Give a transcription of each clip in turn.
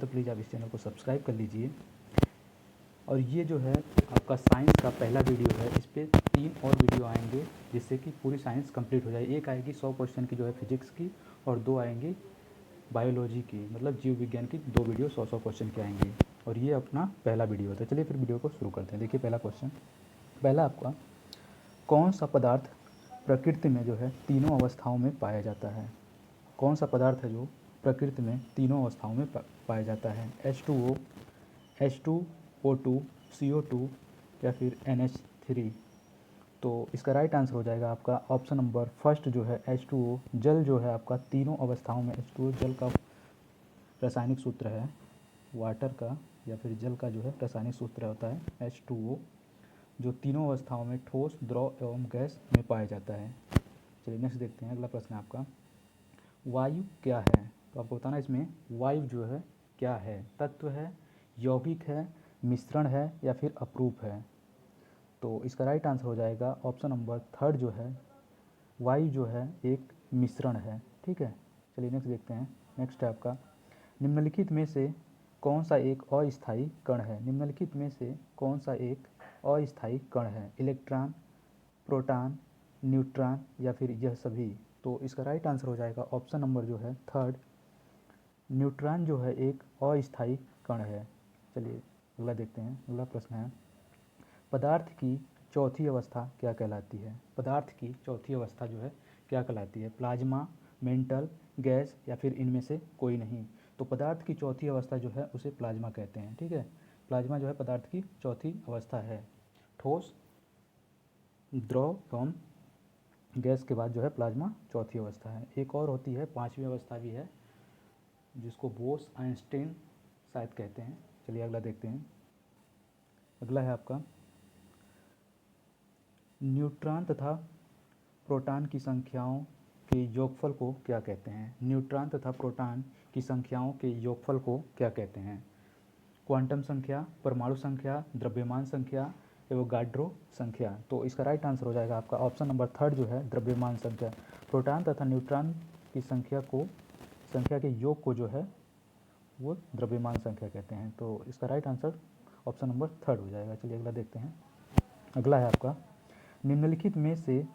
तो प्लीज़ आप इस चैनल को सब्सक्राइब कर लीजिए। और ये जो है आपका साइंस का पहला वीडियो है, इस पर 3 और वीडियो आएंगे जिससे कि पूरी साइंस कंप्लीट हो जाए। एक आएगी 100 क्वेश्चन की जो है फिजिक्स की, और 2 आएंगी बायोलॉजी की, मतलब जीव विज्ञान की 2 वीडियो 100 क्वेश्चन के आएंगे। और ये अपना पहला वीडियो होता है। चलिए फिर वीडियो को शुरू करते हैं। देखिए पहला क्वेश्चन, पहला आपका, कौन सा पदार्थ प्रकृति में जो है तीनों अवस्थाओं में पाया जाता है? कौन सा पदार्थ है जो प्रकृति में तीनों अवस्थाओं में पाया जाता है? H2O, H2O2, CO2 या फिर NH3? तो इसका राइट आंसर हो जाएगा आपका ऑप्शन नंबर फर्स्ट जो है H2O। जल जो है आपका तीनों अवस्थाओं में, H2O जल का रासायनिक सूत्र है, वाटर का या फिर जल का जो है रासायनिक सूत्र होता है H2O, जो तीनों अवस्थाओं में ठोस, द्रव एवं गैस में पाया जाता है। चलिए नेक्स्ट देखते हैं। अगला प्रश्न है आपका, वायु क्या है? तो आपको बताना इसमें वायु जो है क्या है, तत्व है, यौगिक है, मिश्रण है या फिर अपरूप है? तो इसका राइट आंसर हो जाएगा ऑप्शन नंबर थर्ड जो है, वायु जो है एक मिश्रण है। ठीक है, चलिए नेक्स्ट देखते हैं। नेक्स्ट है आपका, निम्नलिखित में से कौन सा एक अस्थायी कण है? निम्नलिखित में से कौन सा एक अस्थायी कण है? इलेक्ट्रॉन, प्रोटॉन, न्यूट्रॉन या फिर यह सभी? तो इसका राइट आंसर हो जाएगा ऑप्शन नंबर जो है थर्ड, न्यूट्रॉन जो है एक अस्थायी कण है। चलिए अगला देखते हैं। अगला प्रश्न है, पदार्थ की चौथी अवस्था क्या कहलाती है? पदार्थ की चौथी अवस्था जो है क्या कहलाती है? प्लाज्मा, मेंटल, गैस या फिर इनमें से कोई नहीं? तो पदार्थ की चौथी अवस्था जो है उसे प्लाज्मा कहते हैं। ठीक है, प्लाज्मा जो है पदार्थ की चौथी अवस्था है। ठोस, द्रव एवं गैस के बाद जो है प्लाज्मा चौथी अवस्था है। एक और होती है, पांचवी अवस्था भी है, जिसको बोस आइंस्टीन शायद कहते हैं। चलिए अगला देखते हैं। अगला है आपका, न्यूट्रॉन तथा प्रोटॉन की संख्याओं के योगफल को क्या कहते हैं? न्यूट्रॉन तथा प्रोटॉन की संख्याओं के योगफल को क्या कहते हैं? क्वांटम संख्या, परमाणु संख्या, द्रव्यमान संख्या, एवोगाड्रो संख्या? तो इसका राइट आंसर हो जाएगा आपका ऑप्शन नंबर थर्ड जो है, द्रव्यमान संख्या। प्रोटॉन तथा न्यूट्रॉन की संख्या के योग को जो है वो द्रव्यमान संख्या कहते हैं। तो इसका right answer option number third हो जाएगा। चलिए अगला देखते हैं। अगला है आपका, निम्नलिखित में से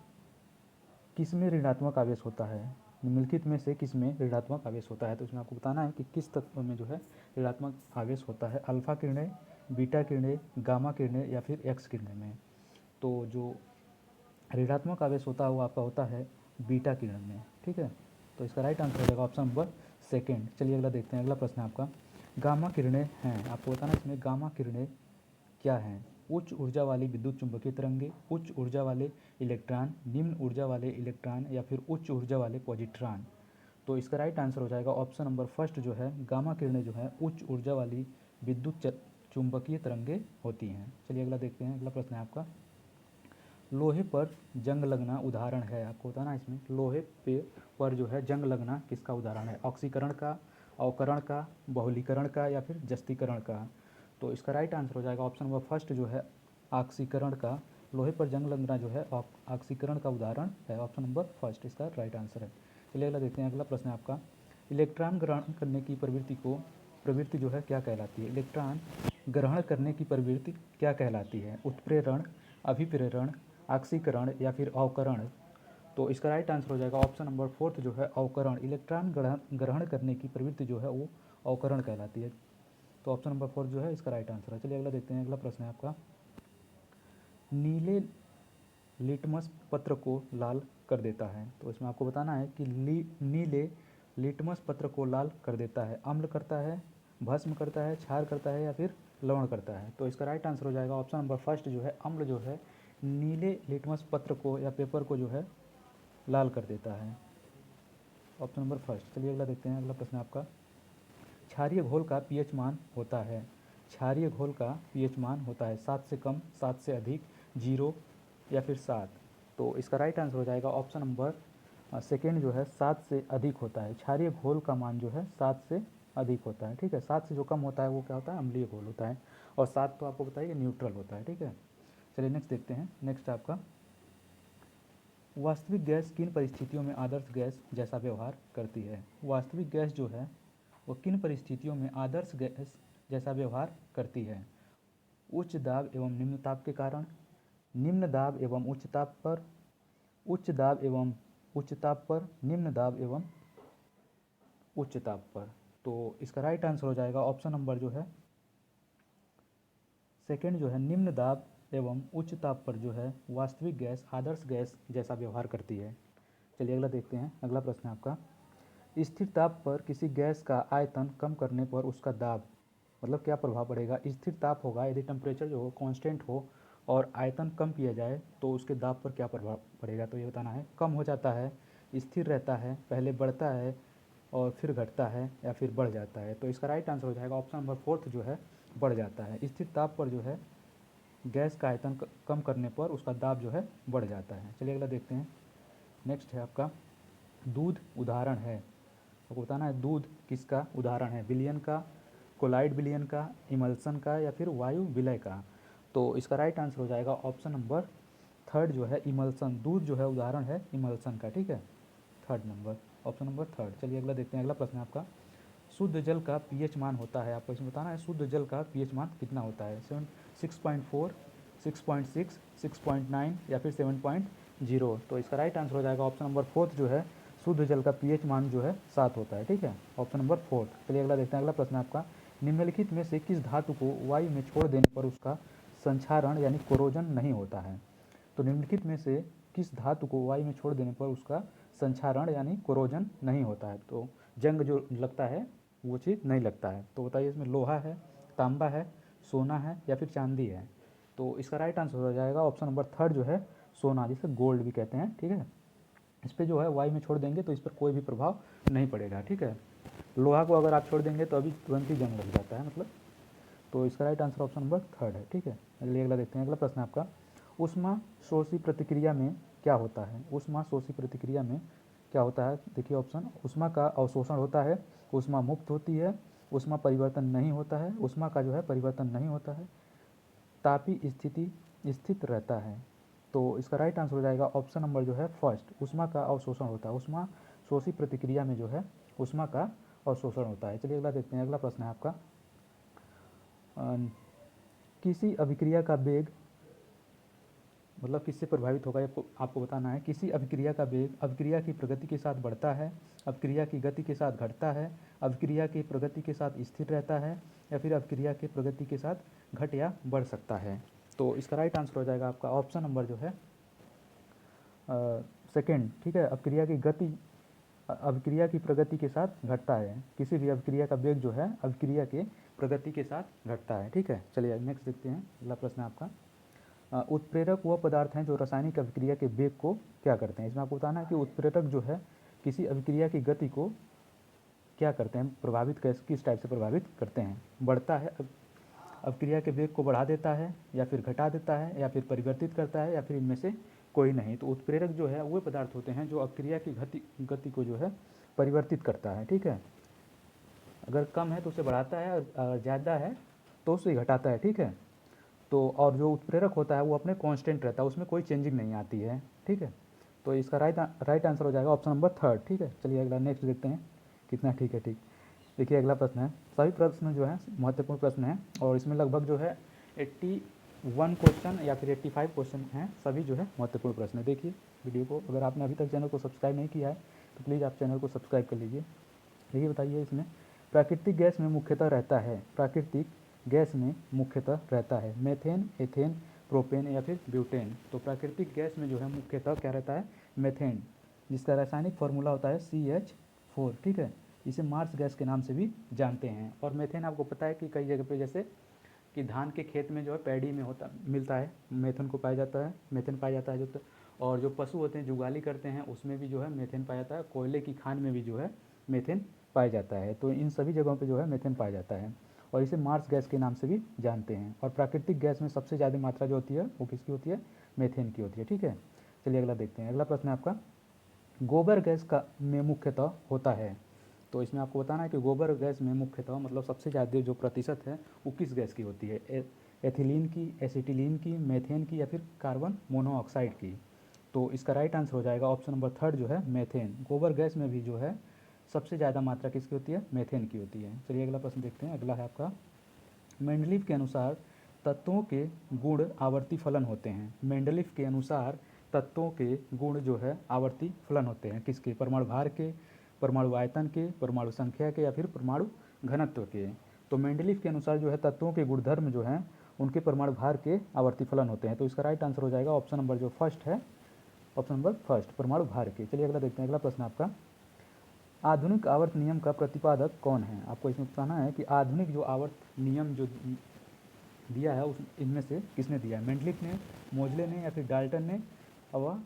किसमें ऋणात्मक आवेश होता है? निम्नलिखित में से किसमें ऋणात्मक आवेश होता है? तो इसमें आपको बताना है कि किस तत्व में जो है ऋणात्मक आवेश होता है। अल्फा किरणें, बीटा किरणें, गामा किरणें या फिर एक्स किरणें में? तो जो ऋणात्मक आवेश होता है वो आपका होता है बीटा किरण में। ठीक है, तो इसका राइट आंसर हो जाएगा ऑप्शन नंबर सेकेंड। चलिए अगला देखते हैं। अगला प्रश्न है आपका, गामा किरणें हैं, आपको बताना है इसमें गामा किरणें क्या हैं? उच्च ऊर्जा वाली विद्युत चुंबकीय तरंगे, उच्च ऊर्जा वाले इलेक्ट्रॉन, निम्न ऊर्जा वाले इलेक्ट्रॉन या फिर उच्च ऊर्जा वाले पॉजिट्रॉन? तो इसका राइट आंसर हो जाएगा ऑप्शन नंबर फर्स्ट जो है, गामा किरणें जो है उच्च ऊर्जा वाली विद्युत चुंबकीय तरंगे होती हैं। चलिए अगला देखते हैं। अगला प्रश्न है आपका, लोहे पर जंग लगना उदाहरण है, आपको बताना है इसमें लोहे पर जो है जंग लगना किसका उदाहरण है? ऑक्सीकरण का, अवकरण का, बहुलीकरण का या फिर जस्तीकरण का? तो इसका राइट आंसर हो जाएगा ऑप्शन नंबर फर्स्ट जो है, ऑक्सीकरण का। लोहे पर जंग लगना जो है ऑक्सीकरण का उदाहरण है। ऑप्शन नंबर फर्स्ट इसका राइट आंसर है। चलिए अगला देखते हैं। अगला प्रश्न है आपका, इलेक्ट्रॉन ग्रहण करने की प्रवृत्ति जो है क्या कहलाती है? इलेक्ट्रॉन ग्रहण करने की प्रवृत्ति क्या कहलाती है? उत्प्रेरण, अभिप्रेरण, ऑक्सीकरण या फिर अवकरण? तो इसका राइट आंसर हो जाएगा ऑप्शन नंबर फोर्थ जो है, अवकरण। इलेक्ट्रॉन ग्रहण करने की प्रवृत्ति जो है वो अवकरण कहलाती है। तो ऑप्शन नंबर फोर्थ जो है इसका राइट आंसर है। चलिए अगला देखते हैं। अगला प्रश्न है आपका, नीले लिटमस पत्र को लाल कर देता है। तो इसमें आपको बताना है कि नीले लिटमस पत्र को लाल कर देता है, अम्ल करता है, भस्म करता है, क्षार करता है या फिर लवण करता है? तो इसका राइट आंसर हो जाएगा ऑप्शन नंबर फर्स्ट जो है, अम्ल जो है नीले लिटमस पत्र को या पेपर को जो है लाल कर देता है। Option number first. चलिए अगला देखते हैं। अगला प्रश्न आपका, क्षारीय घोल का पीएच मान होता है, क्षारीय घोल का पीएच मान होता है 7 से कम, 7 से अधिक, 0 या फिर 7? तो इसका राइट आंसर हो जाएगा ऑप्शन नंबर सेकेंड जो है, 7 से अधिक होता है। क्षारीय घोल का मान जो है 7 से अधिक होता है। ठीक है, 7 से जो कम होता है वो क्या होता है? अम्लीय घोल होता है। और 7 तो आपको बताइए न्यूट्रल होता है। ठीक है, चलिए नेक्स्ट देखते हैं। नेक्स्ट आपका, वास्तविक गैस किन परिस्थितियों में आदर्श गैस जैसा व्यवहार करती है? वास्तविक गैस जो है वह किन परिस्थितियों में आदर्श गैस जैसा व्यवहार करती है? उच्च दाब एवं निम्न ताप के कारण, निम्न दाब एवं उच्च ताप पर, उच्च दाब एवं उच्च ताप पर, निम्न दाब एवं उच्च ताप पर। तो इसका राइट आंसर हो जाएगा ऑप्शन नंबर जो है सेकंड जो है, निम्न दाब एवं उच्च ताप पर जो है वास्तविक गैस आदर्श गैस जैसा व्यवहार करती है। चलिए अगला देखते हैं। अगला प्रश्न है आपका, स्थिर ताप पर किसी गैस का आयतन कम करने पर उसका दाब, मतलब क्या प्रभाव पड़ेगा? स्थिर ताप होगा यदि टेम्परेचर जो हो कांस्टेंट हो और आयतन कम किया जाए तो उसके दाब पर क्या प्रभाव पड़ेगा, तो ये बताना है। कम हो जाता है, स्थिर रहता है, पहले बढ़ता है और फिर घटता है, या फिर बढ़ जाता है। तो इसका राइट आंसर हो जाएगा ऑप्शन नंबर फोर्थ जो है बढ़ जाता है। स्थिर ताप पर जो है गैस का आयतन कम करने पर उसका दाब जो है बढ़ जाता है। चलिए अगला देखते हैं। नेक्स्ट है आपका, दूध उदाहरण है। आपको बताना है दूध किसका उदाहरण है? विलयन का, कोलाइड विलयन का, इमल्सन का, या फिर वायु विलय का। तो इसका राइट आंसर हो जाएगा ऑप्शन नंबर थर्ड जो है इमल्सन। दूध जो है उदाहरण है इमल्सन का, ठीक है, third number, option number third. चलिए अगला देखते हैं। अगला प्रश्न है आपका, शुद्ध जल का पीएच मान होता है, आपको इसमें बताना है शुद्ध जल का पीएच मान कितना होता है? 6.4, 6.6, 6.9 या फिर 7.0। तो इसका राइट आंसर हो जाएगा ऑप्शन नंबर फोर्थ जो है, शुद्ध जल का पीएच मान जो है 7 होता है, ठीक है, ऑप्शन नंबर फोर्थ। चलिए अगला देखते हैं। अगला प्रश्न आपका, निम्नलिखित में से किस धातु को वायु में छोड़ देने पर उसका संक्षारण यानी कोरोजन नहीं होता है? तो निम्नलिखित में से किस धातु को वायु में छोड़ देने पर उसका संक्षारण यानी कोरोजन नहीं होता है? तो जंग जो लगता है वो चीज़ नहीं लगता है। तो बताइए इसमें लोहा है, तांबा है, सोना है, या फिर चांदी है? तो इसका राइट आंसर हो जाएगा ऑप्शन नंबर थर्ड जो है सोना, जिसे गोल्ड भी कहते हैं, ठीक है। इस पर जो है वायु में छोड़ देंगे तो इस पर कोई भी प्रभाव नहीं पड़ेगा, ठीक है। लोहा को अगर आप छोड़ देंगे तो अभी तुरंत ही जंग लग जाता है मतलब। तो इसका right answer option number third है, ठीक है। अगला देखते हैं। अगला प्रश्न आपका, ऊष्मा शोषी प्रतिक्रिया में क्या होता है? ऊष्मा शोषी प्रतिक्रिया में क्या होता है? देखिए ऑप्शन, ऊष्मा का अवशोषण होता है, ऊष्मा मुक्त होती है, ऊष्मा परिवर्तन नहीं होता है, ऊष्मा का जो है परिवर्तन नहीं होता है, तापी स्थिति स्थित रहता है। तो इसका राइट आंसर हो जाएगा ऑप्शन नंबर जो है फर्स्ट, ऊष्मा का अवशोषण होता है। ऊष्मा शोषी प्रतिक्रिया में जो है ऊष्मा का अवशोषण होता है। चलिए अगला देखते हैं। अगला प्रश्न है आपका, किसी अभिक्रिया का वेग, मतलब किससे प्रभावित होगा आपको बताना है। किसी अभिक्रिया का वेग अभिक्रिया की प्रगति के साथ बढ़ता है, अभिक्रिया की गति के साथ घटता है, अभिक्रिया की प्रगति के साथ स्थिर रहता है, या फिर अभिक्रिया की प्रगति के साथ घट या बढ़ सकता है? तो इसका राइट आंसर हो जाएगा आपका ऑप्शन नंबर जो है सेकेंड, ठीक है। अभिक्रिया की गति अभिक्रिया की प्रगति के साथ घटता है। किसी भी अभिक्रिया का वेग जो है अभिक्रिया के प्रगति के साथ घटता है, ठीक है। चलिए नेक्स्ट देखते हैं। अगला प्रश्न है आपका, उत्प्रेरक वह पदार्थ हैं जो रासायनिक अभिक्रिया के वेग को क्या करते हैं? इसमें आपको बताना है कि उत्प्रेरक जो है किसी अभिक्रिया की गति को क्या करते हैं, प्रभावित किस टाइप से प्रभावित करते हैं? बढ़ता है, अभिक्रिया के वेग को बढ़ा देता है, या फिर घटा देता है, या फिर परिवर्तित करता है, या फिर इनमें से कोई नहीं। तो उत्प्रेरक जो है वो पदार्थ होते हैं जो अभिक्रिया की गति को जो है परिवर्तित करता है, ठीक है। अगर कम है तो उसे बढ़ाता है, और ज़्यादा है तो उसे घटाता है, ठीक है। तो और जो उत्प्रेरक होता है वो अपने कांस्टेंट रहता है, उसमें कोई चेंजिंग नहीं आती है, ठीक है। तो इसका राइट आंसर हो जाएगा ऑप्शन नंबर थर्ड, ठीक है। चलिए अगला नेक्स्ट देखते हैं कितना ठीक है, ठीक। देखिए अगला प्रश्न है, सभी प्रश्न जो है महत्वपूर्ण प्रश्न है, और इसमें लगभग जो है 81 क्वेश्चन या फिर 85 क्वेश्चन हैं, सभी जो है महत्वपूर्ण प्रश्न है। देखिए वीडियो को, अगर आपने अभी तक चैनल को सब्सक्राइब नहीं किया है तो प्लीज़ आप चैनल को सब्सक्राइब कर लीजिए। देखिए बताइए इसमें, प्राकृतिक गैस में मुख्यतः रहता है, प्राकृतिक गैस में मुख्यतः रहता है मेथेन, एथेन, प्रोपेन, या फिर ब्यूटेन? तो प्राकृतिक गैस में जो है मुख्यतः क्या रहता है? मेथेन, जिसका रासायनिक फार्मूला होता है CH4, ठीक है। इसे मार्स गैस के नाम से भी जानते हैं। और मेथेन आपको पता है कि कई जगह पे, जैसे कि धान के खेत में जो है पैडी में मिलता है, मेथेन को पाया जाता है, मेथेन पाया जाता है जो। और जो पशु होते हैं जुगाली करते हैं उसमें भी जो है मेथेन पाया जाता है, कोयले की खान में भी जो है मेथेन पाया जाता है। तो इन सभी जगहों पे जो है मेथेन पाया जाता है, और इसे मार्स गैस के नाम से भी जानते हैं। और प्राकृतिक गैस में सबसे ज़्यादा मात्रा जो होती है वो किसकी होती है? मेथेन की होती है, ठीक है। चलिए अगला देखते हैं। अगला प्रश्न है आपका, गोबर गैस का में मुख्यतः होता है। तो इसमें आपको बताना है कि गोबर गैस में मुख्यतः मतलब सबसे ज़्यादा जो प्रतिशत है वो किस गैस की होती है? एथिलीन की, एसिटिलीन की, मेथेन की, या फिर कार्बन मोनोऑक्साइड की? तो इसका राइट आंसर हो जाएगा ऑप्शन नंबर थर्ड जो है मेथेन। गोबर गैस में भी जो है सबसे ज़्यादा मात्रा किसकी होती है? मेथेन की होती है। चलिए अगला प्रश्न देखते हैं। अगला है आपका, मेंडलीव के अनुसार तत्वों के गुण आवर्ती फलन होते हैं। मेंडलीव के अनुसार तत्वों के गुण जो है आवर्ती फलन होते हैं। किसके? परमाणु भार के, परमाणु आयतन के, परमाणु संख्या के, या फिर परमाणु घनत्व के। तो मेंडलीव के अनुसार जो है तत्वों के गुणधर्म जो हैं उनके परमाणु भार के आवर्ती फलन होते हैं। तो इसका राइट आंसर हो जाएगा ऑप्शन नंबर जो फर्स्ट है, ऑप्शन नंबर फर्स्ट, परमाणु भार के। चलिए अगला देखते हैं। अगला प्रश्न आपका, आधुनिक आवर्त नियम का प्रतिपादक कौन है? आपको इसमें बताना है कि आधुनिक जो आवर्त नियम जो दिया है उस इनमें से किसने दिया है? मेंडलीव ने, मोजले ने, या फिर डाल्टन ने, और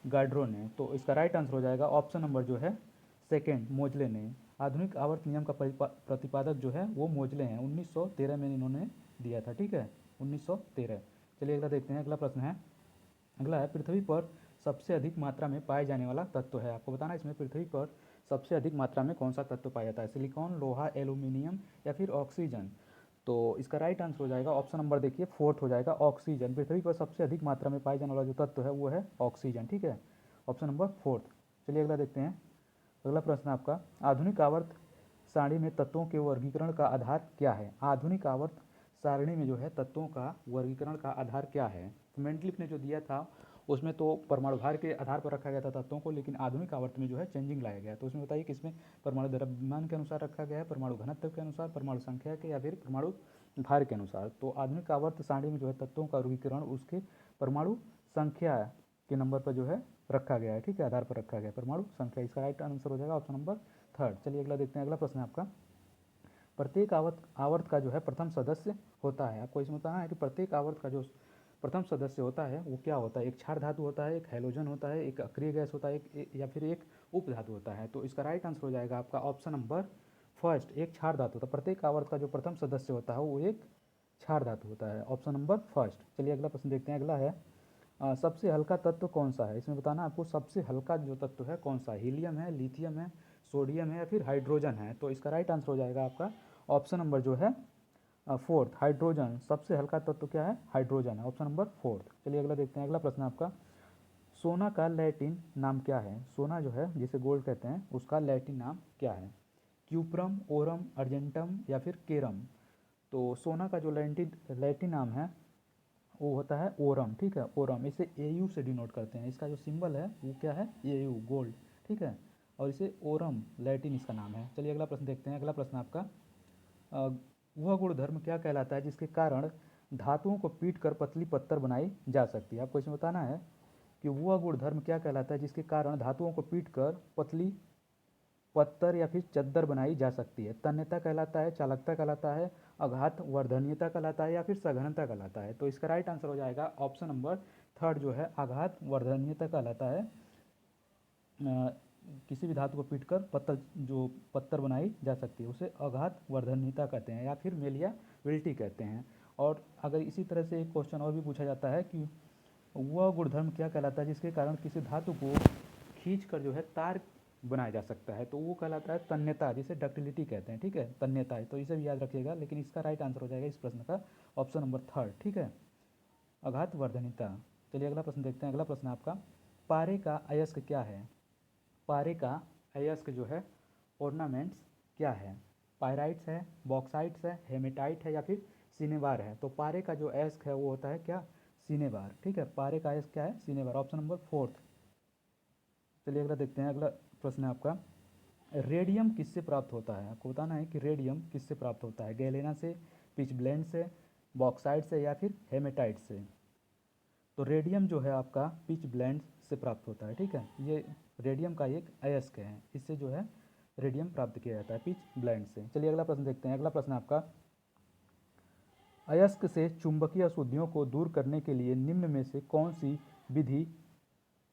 गाड्रो ने। तो इसका राइट आंसर हो जाएगा ऑप्शन नंबर जो है सेकेंड, मोजले ने। आधुनिक आवर्त नियम का प्रतिपादक जो है वो मोजले हैं। 1913 में इन्होंने दिया था, ठीक है, 1913। चलिए अगला देखते हैं। अगला प्रश्न है, अगला है, पृथ्वी पर सबसे अधिक मात्रा में पाए जाने वाला तत्व है। आपको बताना है इसमें पृथ्वी पर सबसे अधिक मात्रा में कौन सा तत्व पाया जाता है? सिलिकॉन, लोहा, एल्यूमिनियम, या फिर ऑक्सीजन। तो इसका राइट आंसर हो जाएगा ऑप्शन नंबर देखिए फोर्थ हो जाएगा, ऑक्सीजन। पृथ्वी पर सबसे अधिक मात्रा में पाए जाने वाला जो तत्व है वो है ऑक्सीजन, ठीक है, ऑप्शन नंबर फोर्थ। चलिए अगला देखते हैं। अगला प्रश्न आपका, आधुनिक आवर्त सारणी में तत्वों के वर्गीकरण का आधार क्या है? आधुनिक आवर्त सारणी में जो है तत्वों का वर्गीकरण का आधार क्या है? तो मेंडलीव ने जो दिया था उसमें तो परमाणु भार के आधार पर रखा गया था तत्वों को, लेकिन आधुनिक आवर्त में जो है चेंजिंग लाया गया। तो उसमें बताइए किसमें परमाणु द्रव्यमान के अनुसार रखा गया है, परमाणु घनत्व के अनुसार, परमाणु संख्या के, या फिर परमाणु भार के अनुसार। तो आधुनिक आवर्त सारणी में जो है तत्वों का वर्गीकरण उसके परमाणु संख्या के नंबर पर जो है रखा गया है, ठीक है, आधार पर रखा गया है, परमाणु संख्या। इसका राइट आंसर हो जाएगा ऑप्शन नंबर थर्ड। चलिए अगला देखते हैं। अगला प्रश्न है आपका, प्रत्येक आवर्त का जो है प्रथम सदस्य होता है। आपको इसमें बताना है कि प्रत्येक आवर्त का जो प्रथम सदस्य होता है वो क्या होता है? एक क्षार धातु होता है, एक हैलोजन होता है, एक अक्रिय गैस होता है, या फिर एक उप धातु होता है। तो इसका राइट आंसर हो जाएगा आपका ऑप्शन नंबर फर्स्ट, एक क्षार धातु होता है। प्रत्येक आवर्त का जो प्रथम सदस्य होता है वो एक क्षार धातु होता है, ऑप्शन नंबर फर्स्ट। चलिए अगला प्रश्न देखते हैं। अगला है, सबसे हल्का तत्व कौन सा है? इसमें बताना आपको सबसे हल्का जो तत्व है कौन सा है? हीलियम है, लिथियम है, सोडियम है, या फिर हाइड्रोजन है। तो इसका राइट आंसर हो जाएगा आपका ऑप्शन नंबर जो है फोर्थ, हाइड्रोजन। सबसे हल्का तत्व क्या है? हाइड्रोजन है, ऑप्शन नंबर फोर्थ। चलिए अगला देखते हैं। अगला प्रश्न आपका, सोना का लैटिन नाम क्या है? सोना जो है जिसे गोल्ड कहते हैं उसका लैटिन नाम क्या है? क्यूप्रम, ओरम, अर्जेंटम, या फिर केरम। तो सोना का जो लैटिन नाम है वो होता है ओरम, ठीक है, ओरम। इसे एयू से डिनोट करते हैं। इसका जो सिंबल है वो क्या है? एयू, गोल्ड, ठीक है, और इसे ओरम लैटिन इसका नाम है। चलिए अगला प्रश्न देखते हैं। अगला प्रश्न आपका, वह गुणधर्म क्या कहलाता है जिसके कारण धातुओं को पीट कर पतली पत्थर बनाई जा सकती है? आपको इसमें बताना है कि वह गुणधर्म क्या कहलाता है जिसके कारण धातुओं को पीट कर पतली पत्थर या फिर चद्दर बनाई जा सकती है? तन्यता कहलाता है, चालकता कहलाता है, आघात वर्धनीयता कहलाता है, या फिर सघनता कहलाता है? तो इसका राइट आंसर हो जाएगा ऑप्शन नंबर थर्ड जो है आघात वर्धनीयता कहलाता है। किसी भी धातु को पीटकर पत्थर बनाई जा सकती है उसे आघात वर्धनीयता कहते हैं, या फिर मेलियाबिलिटी कहते हैं। और अगर इसी तरह से एक क्वेश्चन और भी पूछा जाता है कि वह गुणधर्म क्या कहलाता है जिसके कारण किसी धातु को खींचकर जो है तार बनाया जा सकता है? तो वो कहलाता है तन्यता, जिसे डक्टिलिटी कहते हैं, ठीक है, तन्यता है। तो इसे भी याद रखिएगा, लेकिन इसका राइट आंसर हो जाएगा इस प्रश्न का ऑप्शन नंबर थर्ड, ठीक है, आघात वर्धनीयता। चलिए अगला प्रश्न देखते हैं। अगला प्रश्न आपका, पारे का अयस्क क्या है? पारे का अयस्क जो है ऑर्नामेंट्स क्या है? पायराइट्स है, बॉक्साइट्स है, हेमेटाइट है, या फिर सिनेबार है? तो पारे का जो अयस्क है वो होता है क्या? सिनेबार, ठीक है, पारे का अयस्क क्या है? Cinnabar, option number fourth. चलिए अगला देखते हैं। अगला प्रश्न है आपका, रेडियम किससे प्राप्त होता है? आपको बताना है कि रेडियम किससे प्राप्त होता है? गैलेना से, पिच ब्लेंड से, बॉक्साइट से, या फिर हेमेटाइट से? तो रेडियम जो है आपका पिच ब्लेंड से प्राप्त होता है, ठीक है, ये रेडियम का एक अयस्क है, इससे जो है रेडियम प्राप्त किया जाता है पिच ब्लेंड से। चलिए अगला प्रश्न देखते हैं। अगला प्रश्न आपका, अयस्क से चुंबकीय अशुद्धियों को दूर करने के लिए निम्न में से कौन सी विधि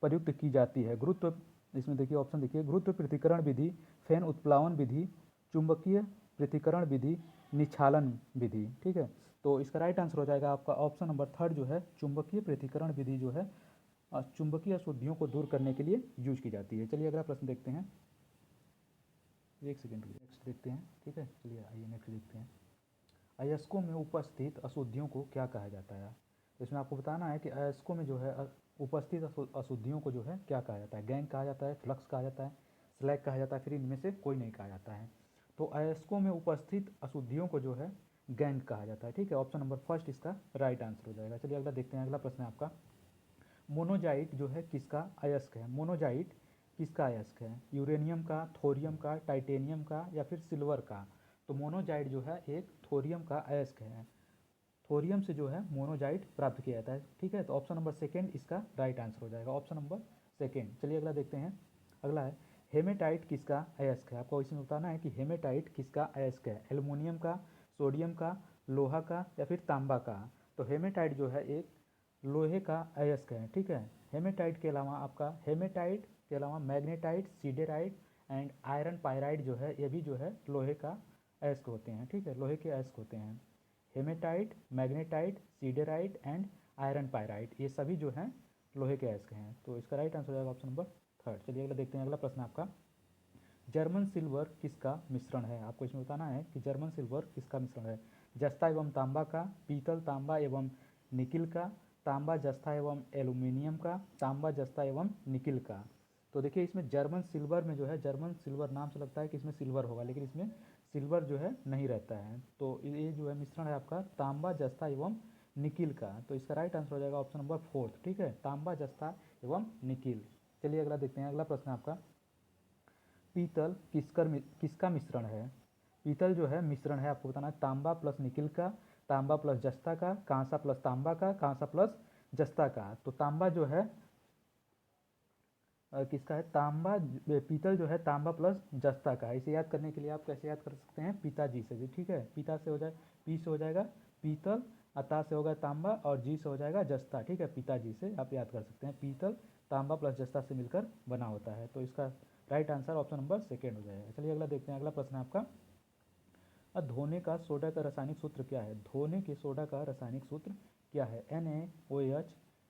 प्रयुक्त की जाती है? गुरुत्व, इसमें देखिए ऑप्शन देखिए, गुरुत्व पृथक्करण विधि, फैन उत्प्लावन विधि, चुंबकीय पृथक्करण विधि, निच्छालन विधि, ठीक है। तो इसका राइट आंसर हो जाएगा आपका ऑप्शन नंबर थर्ड जो है चुंबकीय पृथक्करण विधि जो है चुंबकीय अशुद्धियों को दूर करने के लिए यूज की जाती है। चलिए अगला प्रश्न देखते हैं। एक सेकेंड, नेक्स्ट देखते हैं, ठीक है, चलिए आइए नेक्स्ट देखते हैं। अयस्कों में उपस्थित अशुद्धियों को क्या कहा जाता है? तो इसमें आपको बताना है कि अयस्कों में जो है उपस्थित अशुद्धियों को जो है क्या कहा जाता है? गैंग कहा जाता है, फ्लक्स कहा जाता है, स्लैग कहा जाता है, फिर इनमें से कोई नहीं कहा जाता है। तो अयस्कों में उपस्थित अशुद्धियों को जो है गैंग कहा जाता है। ठीक है, ऑप्शन नंबर फर्स्ट इसका राइट आंसर हो जाएगा। चलिए अगला देखते हैं। अगला प्रश्न है आपका, मोनोजाइट जो है किसका अयस्क है? मोनोजाइट किसका अयस्क है? यूरेनियम का, थोरियम का, टाइटेनियम का या फिर सिल्वर का? तो मोनोजाइट जो है एक थोरियम का अयस्क है। थोरियम से जो है मोनोजाइट प्राप्त किया जाता है। ठीक है, तो ऑप्शन नंबर सेकेंड इसका राइट आंसर हो जाएगा, ऑप्शन नंबर सेकेंड। चलिए अगला देखते हैं। अगला है, हेमेटाइट किसका अयस्क है? आपको इसमें बताना है कि हेमेटाइट किसका अयस्क है, एल्युमिनियम का, सोडियम का, लोहा का या फिर तांबा का? तो हेमेटाइट जो है एक लोहे का अयस्क है। ठीक है, हेमेटाइट के अलावा आपका हेमेटाइट के अलावा magnetite, siderite and iron pyrite जो है ये भी जो है लोहे का अयस्क होते हैं। ठीक है, लोहे के अयस्क होते हैं। Hematite, magnetite, siderite and iron pyrite ये सभी जो हैं लोहे के अयस्क हैं। तो इसका राइट आंसर हो जाएगा ऑप्शन नंबर थर्ड। चलिए अगला देखते हैं। अगला प्रश्न आपका, जर्मन सिल्वर किसका मिश्रण है? आपको इसमें बताना है कि जर्मन सिल्वर किसका मिश्रण है। जस्ता एवं तांबा का, पीतल तांबा एवं निकिल का, तांबा जस्ता एवं एल्यूमिनियम का, तांबा जस्ता एवं निकिल का? तो देखिए इसमें जर्मन सिल्वर में जो है, जर्मन सिल्वर नाम से लगता है कि इसमें सिल्वर होगा, लेकिन इसमें सिल्वर जो है नहीं रहता है। तो ये जो है मिश्रण है आपका तांबा जस्ता एवं निकिल का। तो इसका राइट आंसर हो जाएगा ऑप्शन नंबर फोर्थ। ठीक है, तांबा जस्ता एवं निकिल। चलिए अगला देखते हैं। अगला प्रश्न आपका, पीतल किसका मिश्रण है? पीतल जो है मिश्रण है, आपको बताना है तांबा प्लस निकिल का, तांबा प्लस जस्ता का, कांसा प्लस तांबा का, कांसा प्लस जस्ता का। तो तांबा जो है किसका है? तांबा, पीतल जो है तांबा प्लस जस्ता का है। इसे याद करने के लिए आप कैसे याद कर सकते हैं? पिताजी से भी। ठीक है, पिता से हो जाए, पी से हो जाएगा पीतल, अता से होगा तांबा और जी से हो जाएगा जस्ता। ठीक है, पिताजी से आप याद कर सकते हैं। पीतल तांबा प्लस जस्ता से मिलकर बना होता है। तो इसका right answer option number second हो जाएगा। चलिए अगला देखते हैं। अगला प्रश्न है आपका, धोने का सोडा का रासायनिक सूत्र क्या है? धोने के सोडा का रासायनिक सूत्र क्या है? NaOH,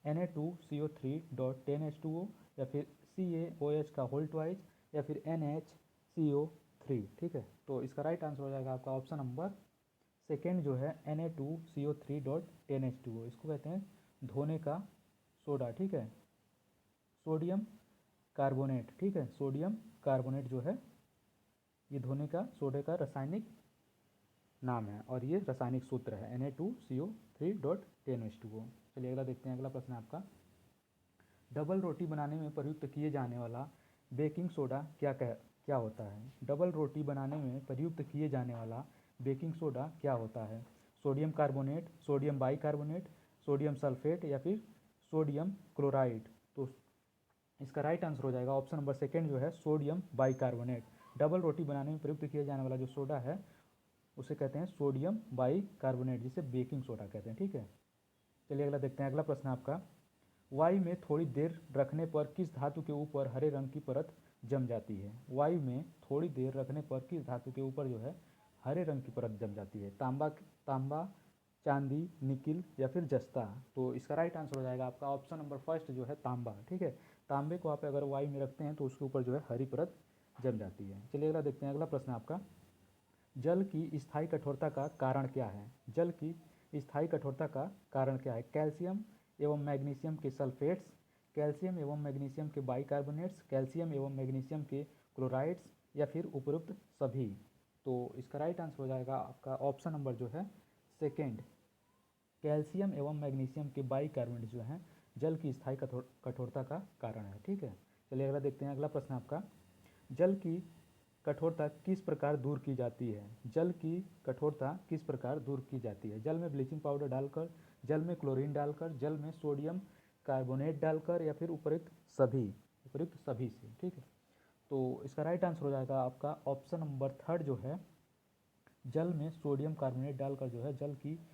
Na2CO3.10H2O या फिर CaOH का होल ट्वाइस या फिर NaCO3। ठीक है, तो इसका राइट आंसर हो जाएगा आपका ऑप्शन नंबर सेकेंड जो है Na2CO3.10H2O। इसको कहते हैं धोने का सोडा। ठीक है, सोडियम कार्बोनेट। ठीक है, सोडियम कार्बोनेट जो है ये धोने का सोडे का रासायनिक नाम है और ये रासायनिक सूत्र है Na2CO3.10H2O। चलिए अगला देखते हैं। अगला प्रश्न है आपका, डबल रोटी बनाने में प्रयुक्त किए जाने वाला बेकिंग सोडा क्या होता है? डबल रोटी बनाने में प्रयुक्त किए जाने वाला बेकिंग सोडा क्या होता है? Sodium carbonate, sodium bicarbonate, sodium sulphate या फिर सोडियम क्लोराइड? तो इसका राइट आंसर हो जाएगा ऑप्शन नंबर सेकेंड जो है सोडियम बाइकार्बोनेट। डबल रोटी बनाने में प्रयुक्त किया जाने वाला जो सोडा है उसे कहते हैं सोडियम बाइकार्बोनेट, जिसे बेकिंग सोडा कहते हैं। ठीक है, चलिए अगला देखते हैं। अगला प्रश्न आपका, वायु में थोड़ी देर रखने पर किस धातु के ऊपर हरे रंग की परत जम जाती है? वायु में थोड़ी देर रखने पर किस धातु के ऊपर जो है हरे रंग की परत जम जाती है? तांबा, चांदी, निकिल या फिर जस्ता? तो इसका राइट आंसर हो जाएगा आपका ऑप्शन नंबर फर्स्ट जो है तांबा। ठीक है, तांबे को आप अगर वायु में रखते हैं तो उसके ऊपर जो है हरी परत जम जाती है। चलिए अगला देखते हैं। अगला प्रश्न आपका, जल की स्थायी कठोरता का कारण क्या है? जल की स्थायी कठोरता का कारण क्या है? कैल्शियम एवं मैग्नीशियम के सल्फेट्स, कैल्शियम एवं मैग्नीशियम के बाइकार्बोनेट्स, कैल्शियम एवं मैग्नीशियम के क्लोराइड्स या फिर उपरोक्त सभी? तो इसका राइट आंसर हो जाएगा आपका ऑप्शन नंबर जो है सेकेंड, कैल्शियम एवं मैग्नीशियम के बाइकार्बोनेट जो हैं जल की स्थायी कठोरता का कारण है। ठीक है, चलिए अगला देखते हैं। अगला प्रश्न आपका, जल की कठोरता किस प्रकार दूर की जाती है? जल की कठोरता किस प्रकार दूर की जाती है? जल में ब्लीचिंग पाउडर डालकर, जल में क्लोरीन डालकर, जल में सोडियम कार्बोनेट डालकर या फिर उपयुक्त सभी से? ठीक है, तो इसका राइट आंसर हो जाएगा आपका ऑप्शन नंबर थर्ड जो है जल में सोडियम कार्बोनेट डालकर जो है जल की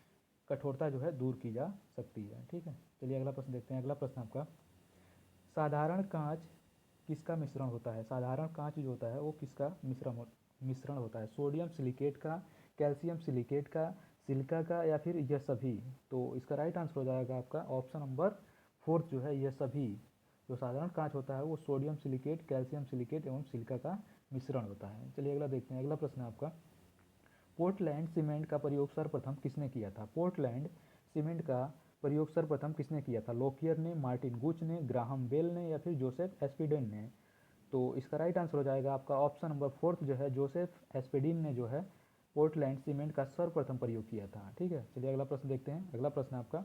कठोरता जो है दूर की जा सकती है। ठीक है, चलिए अगला प्रश्न देखते हैं। अगला प्रश्न आपका, साधारण कांच किसका मिश्रण होता है? साधारण कांच जो होता है वो किसका मिश्रण होता है? सोडियम सिलिकेट का, कैल्शियम सिलिकेट का, सिलिका का या फिर यह सभी? तो इसका राइट आंसर हो जाएगा आपका ऑप्शन नंबर फोर्थ जो है यह सभी। जो साधारण कांच होता है वो सोडियम सिलिकेट, कैल्शियम सिलिकेट एवं सिलिका का मिश्रण होता है। चलिए अगला देखते हैं। अगला प्रश्न है आपका, पोर्टलैंड सीमेंट का प्रयोग सर्वप्रथम किसने किया था? पोर्टलैंड सीमेंट का प्रयोग सर्वप्रथम किसने किया था? लोकियर ने, मार्टिन गुच ने, ग्राहम बेल ने या फिर जोसेफ एस्पिडेन ने? तो इसका राइट आंसर हो जाएगा आपका ऑप्शन नंबर 4 जो है, जोसेफ एस्पेडिन ने जो है पोर्टलैंड सीमेंट का सर्वप्रथम प्रयोग किया था। ठीक है, चलिए अगला प्रश्न देखते हैं। अगला प्रश्न आपका,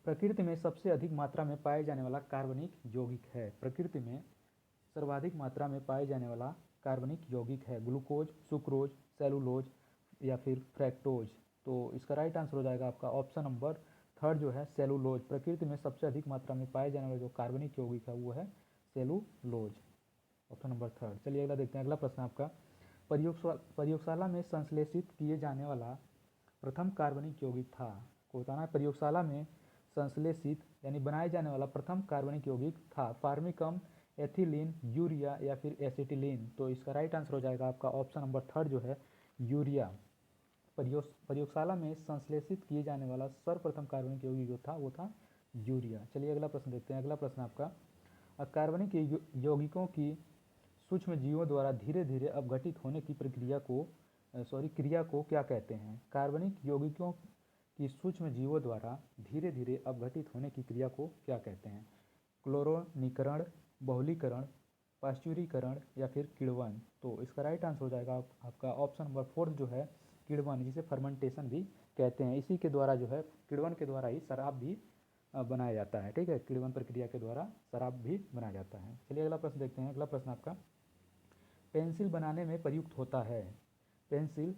प्रकृति में सबसे अधिक मात्रा में पाए जाने वाला कार्बनिक यौगिक है। प्रकृति में सर्वाधिक मात्रा में पाए जाने वाला कार्बनिक यौगिक है ग्लूकोज, सुक्रोज, सेलुलोज या फिर फ्रैक्टोज। तो इसका राइट आंसर हो जाएगा आपका ऑप्शन नंबर 3 जो है, सेलुलोज। प्रकृति में सबसे अधिक मात्रा में पाए जाने वाला जो कार्बनिक यौगिक है वो है सेलुलोज, ऑप्शन नंबर 3। चलिए अगला देखते हैं। अगला प्रश्न आपका, प्रयोगशाला में संश्लेषित किए जाने वाला प्रथम कार्बनिक यौगिक था। को बताना है, प्रयोगशाला में संश्लेषित यानी बनाए जाने वाला प्रथम कार्बनिक यौगिक था फार्मिकम, एथिलीन, यूरिया या फिर एसिटिलीन। तो इसका राइट आंसर हो जाएगा आपका ऑप्शन नंबर 3 जो है, यूरिया। प्रयोगशाला में संश्लेषित किए जाने वाला सर्वप्रथम कार्बनिक यौगिक जो था वो था यूरिया। चलिए अगला प्रश्न देखते हैं। अगला प्रश्न आपका, कार्बनिक यौगिकों की सूक्ष्म जीवों द्वारा धीरे धीरे अपघटित होने की क्रिया को क्या कहते हैं। कार्बनिक यौगिकों की सूक्ष्म जीवों द्वारा धीरे धीरे अपघटित होने की क्रिया को क्या कहते हैं। क्लोरोनीकरण, बहुलीकरण, पाश्चुरीकरण या फिर किण्वन। तो इसका राइट आंसर हो जाएगा आपका ऑप्शन नंबर 4 जो है, किण्वन, जिसे फर्मेंटेशन भी कहते हैं। इसी के द्वारा जो है, किण्वन के द्वारा ही शराब भी बनाया जाता है। ठीक है, किण्वन प्रक्रिया के द्वारा शराब भी बनाया जाता है। चलिए अगला प्रश्न देखते हैं। अगला प्रश्न आपका, पेंसिल बनाने में प्रयुक्त होता है। पेंसिल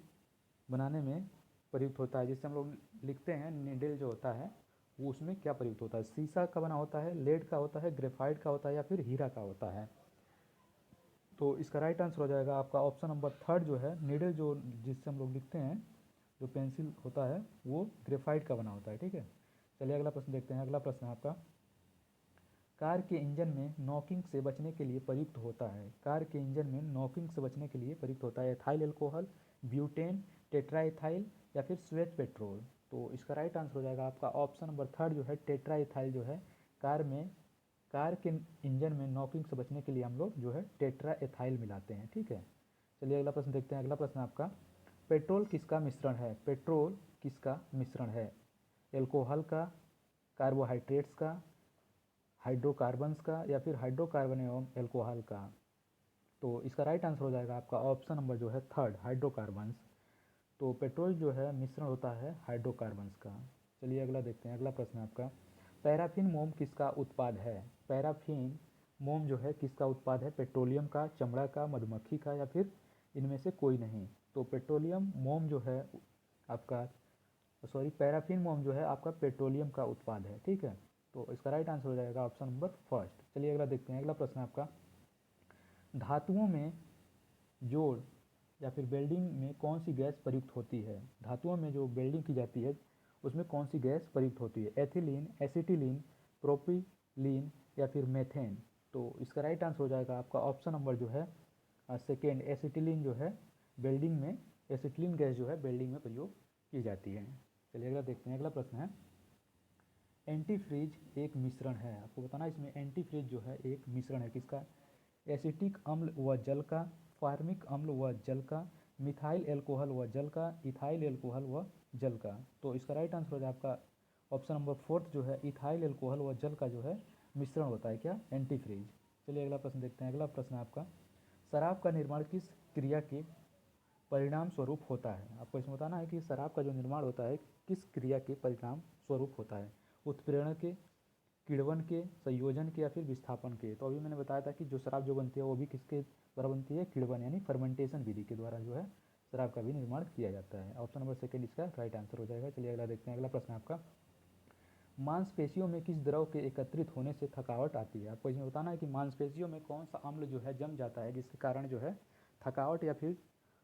बनाने में प्रयुक्त होता है, जिससे हम लोग लिखते हैं, नीडल जो होता है वो उसमें क्या प्रयुक्त होता है। शीशा का बना होता है, लेड का होता है, ग्रेफाइट का होता है या फिर हीरा का होता है। तो इसका राइट आंसर हो जाएगा आपका ऑप्शन नंबर 3 जो है, नीडल जो जिससे हम लोग लिखते हैं, जो पेंसिल होता है वो ग्रेफाइट का बना होता है। ठीक है, चलिए अगला प्रश्न देखते हैं। अगला प्रश्न आपका, कार के इंजन में नॉकिंग से बचने के लिए प्रयुक्त होता है। कार के इंजन में नॉकिंग से बचने के लिए प्रयुक्त होता है एथाइल अल्कोहल, ब्यूटेन, टेट्राइथाइल या फिर श्वेत पेट्रोल। तो इसका राइट आंसर हो जाएगा आपका ऑप्शन नंबर 3 जो है, टेट्राइथाइल जो है, कार के इंजन में नॉकिंग से बचने के लिए हम लोग जो है टेट्राएथाइल मिलाते हैं। ठीक है, चलिए अगला प्रश्न देखते हैं। अगला प्रश्न आपका, पेट्रोल किसका मिश्रण है। पेट्रोल किसका मिश्रण है, एल्कोहल का, कार्बोहाइड्रेट्स का, हाइड्रोकार्बन्स का या फिर हाइड्रोकार्बन एवं एल्कोहल का। तो इसका राइट आंसर हो जाएगा आपका ऑप्शन नंबर जो है 3, हाइड्रोकार्बन्स। तो पेट्रोल जो है मिश्रण होता है हाइड्रोकार्बन्स का। चलिए अगला देखते हैं। अगला प्रश्न आपका, पैराफिन मोम किसका उत्पाद है। पैराफिन मोम जो है किसका उत्पाद है, पेट्रोलियम का, चमड़ा का, मधुमक्खी का या फिर इनमें से कोई नहीं। तो पेट्रोलियम मोम जो है आपका, पैराफिन मोम जो है आपका पेट्रोलियम का उत्पाद है। ठीक है, तो इसका राइट आंसर हो जाएगा ऑप्शन नंबर 1। चलिए अगला देखते हैं। अगला प्रश्न आपका, धातुओं में जोड़ या फिर वेल्डिंग में कौन सी गैस प्रयुक्त होती है। धातुओं में जो वेल्डिंग की जाती है उसमें कौन सी गैस प्रयुक्त होती है, एथिलीन, एसिटिलीन, प्रोपिलीन या फिर मेथेन। तो इसका राइट आंसर हो जाएगा आपका ऑप्शन नंबर जो है सेकेंड, एसिटिलीन जो है वेल्डिंग में, एसिटिलीन गैस जो है वेल्डिंग में प्रयोग की जाती है। चलिए अगला देखते हैं। अगला प्रश्न है, एंटीफ्रीज एक मिश्रण है। आपको बताना इसमें एंटीफ्रीज जो है एक मिश्रण है किसका, एसिटिक अम्ल व जल का, फार्मिक अम्ल व जल का, मिथाइल एल्कोहल व जल का, इथाइल एल्कोहल व जल का। तो इसका राइट आंसर हो जाए आपका ऑप्शन नंबर 4 जो है, इथाइल एल्कोहल व जल का जो है मिश्रण होता है क्या, एंटीफ्रीज। चलिए अगला प्रश्न देखते हैं। अगला प्रश्न आपका, शराब का निर्माण किस क्रिया के परिणाम स्वरूप होता है। आपको इसमें बताना है कि शराब का जो निर्माण होता है किस क्रिया के परिणाम स्वरूप होता है, उत्प्रेरण के, किण्वन के, संयोजन के या फिर विस्थापन के। तो अभी मैंने बताया था कि जो शराब जो बनती है वो भी किसके द्वारा बनती है, किण्वन यानी फर्मेंटेशन विधि के द्वारा जो है शराब का भी निर्माण किया जाता है। ऑप्शन नंबर सेकंड इसका राइट आंसर हो जाएगा। चलिए अगला देखते हैं। अगला प्रश्न आपका, मांसपेशियों में किस द्रव के एकत्रित होने से थकावट आती है। आपको इसमें बताना है कि मांसपेशियों में कौन सा अम्ल जो है जम जाता है जिसके कारण जो है थकावट या फिर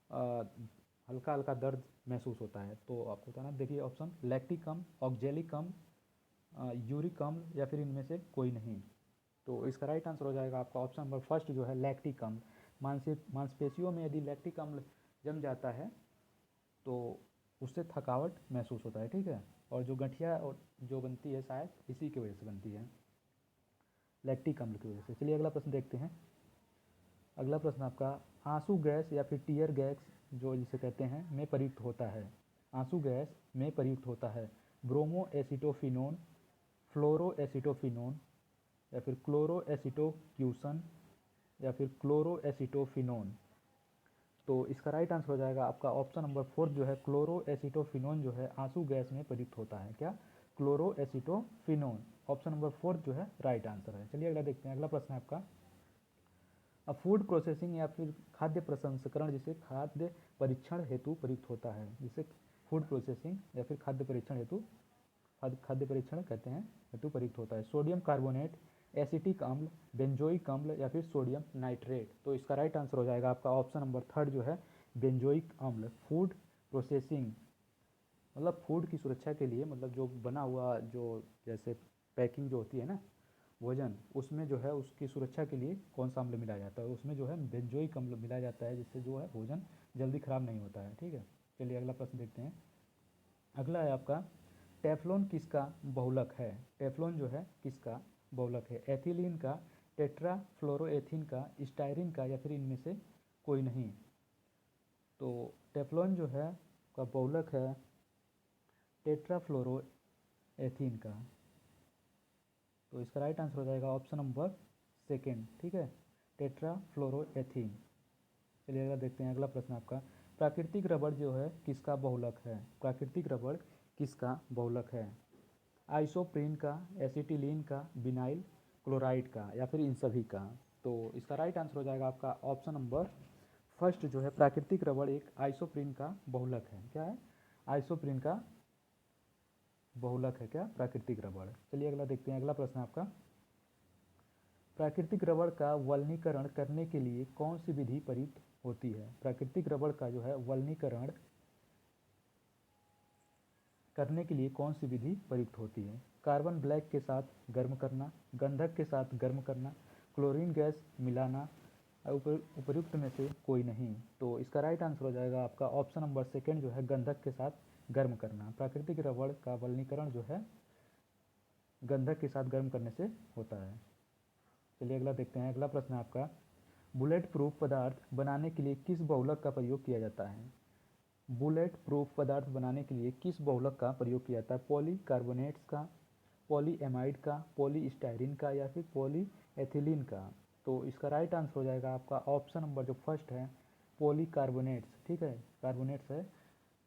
हल्का हल्का दर्द महसूस होता है। तो आपको बताना, देखिए ऑप्शन, लैक्टिक अम्ल, ऑक्जेलिक अम्ल, यूरिक अम्ल या फिर इनमें से कोई नहीं। तो इसका राइट आंसर हो जाएगा आपका ऑप्शन नंबर 1 जो है, लैक्टिक अम्ल। मांसपेशियों में यदि लैक्टिक अम्ल जम जाता है तो उससे थकावट महसूस होता है। ठीक है, और जो गठिया और जो बनती है शायद इसी की वजह से बनती है, लैक्टिक अम्ल की वजह से। चलिए अगला प्रश्न देखते हैं। अगला प्रश्न आपका, आंसू गैस या फिर टीयर गैस जो जिसे कहते हैं में प्रयुक्त होता है। आंसू गैस में प्रयुक्त होता है ब्रोमो एसिटोफिनोन, फ्लोरो एसिटोफिनोन या फिर क्लोरो एसिटोक्यूसन, या फिर क्लोरोएसिटोफिनोन। तो इसका राइट आंसर हो जाएगा आपका ऑप्शन नंबर 4 जो है क्लोरोएसिटोफिनोन जो है आंसू गैस में प्रयुक्त होता है। क्या? क्लोरोएसिटोफिनोन। ऑप्शन नंबर 4 जो है राइट आंसर है। चलिए अगला देखते हैं। अगला प्रश्न है आपका, अब फूड प्रोसेसिंग या फिर खाद्य प्रसंस्करण जिसे खाद्य परीक्षण हेतु प्रयुक्त होता है, जिसे फूड प्रोसेसिंग या फिर खाद्य परीक्षण हेतु खाद्य परीक्षण कहते हैं हेतु प्रयुक्त होता है। सोडियम कार्बोनेट, एसिटिक अम्ल, बेंजोइक अम्ल या फिर सोडियम नाइट्रेट। तो इसका राइट आंसर हो जाएगा आपका ऑप्शन नंबर 3 जो है बेंजोइक अम्ल। फूड प्रोसेसिंग मतलब फूड की सुरक्षा के लिए, मतलब जो बना हुआ जो जैसे पैकिंग जो होती है ना भोजन, उसमें जो है उसकी सुरक्षा के लिए कौन सा अम्ल मिलाया जाता है? उसमें जो है बेंजोइक अम्ल मिलाया जाता है, जिससे जो है भोजन जल्दी ख़राब नहीं होता है। ठीक है, चलिए अगला प्रश्न देखते हैं। अगला है आपका, टेफ्लॉन किसका बहुलक है? टेफ्लॉन जो है किसका बहुलक है? एथिलीन का, टेट्राफ्लोरोएथीन का, स्टायरीन का या फिर इनमें से कोई नहीं। तो टेफ्लॉन जो है का बहुलक है टेट्राफ्लोरोएथीन का। तो इसका राइट आंसर हो जाएगा ऑप्शन नंबर 2। ठीक है, टेट्राफ्लोरोएथीन। चलिए अगला देखते हैं। अगला प्रश्न आपका, प्राकृतिक रबड़ जो है किसका बहुलक है? प्राकृतिक रबड़ किसका बहुलक है? आइसोप्रीन का, एसिटिलीन का, विनाइल क्लोराइड का या फिर इन सभी का। तो इसका राइट आंसर हो जाएगा आपका ऑप्शन नंबर 1 जो है प्राकृतिक रबड़ एक आइसोप्रीन का बहुलक है। क्या है? आइसोप्रीन का बहुलक है क्या? प्राकृतिक रबड़। चलिए अगला देखते हैं। अगला प्रश्न आपका, प्राकृतिक रबड़ का वल्नीकरण करने के लिए कौन सी विधि प्रयुक्त होती है? प्राकृतिक रबड़ का जो है वल्नीकरण करने के लिए कौन सी विधि प्रयुक्त होती है? कार्बन ब्लैक के साथ गर्म करना, गंधक के साथ गर्म करना, क्लोरीन गैस मिलाना, उपर्युक्त में से कोई नहीं। तो इसका राइट आंसर हो जाएगा आपका ऑप्शन नंबर 2 जो है गंधक के साथ गर्म करना। प्राकृतिक रबड़ का वल्नीकरण जो है गंधक के साथ गर्म करने से होता है। चलिए अगला देखते हैं। अगला प्रश्न है आपका, बुलेट प्रूफ पदार्थ बनाने के लिए किस बहुलक का प्रयोग किया जाता है? बुलेट प्रूफ पदार्थ बनाने के लिए किस बहुलक का प्रयोग किया जाता है? पॉलीकार्बोनेट्स का, पॉलीएमाइड का, पॉलीस्टायरीन का या फिर पॉलीएथिलीन का। तो इसका राइट आंसर हो जाएगा आपका ऑप्शन नंबर जो 1 है पॉलीकार्बोनेट्स। ठीक है, कार्बोनेट्स है।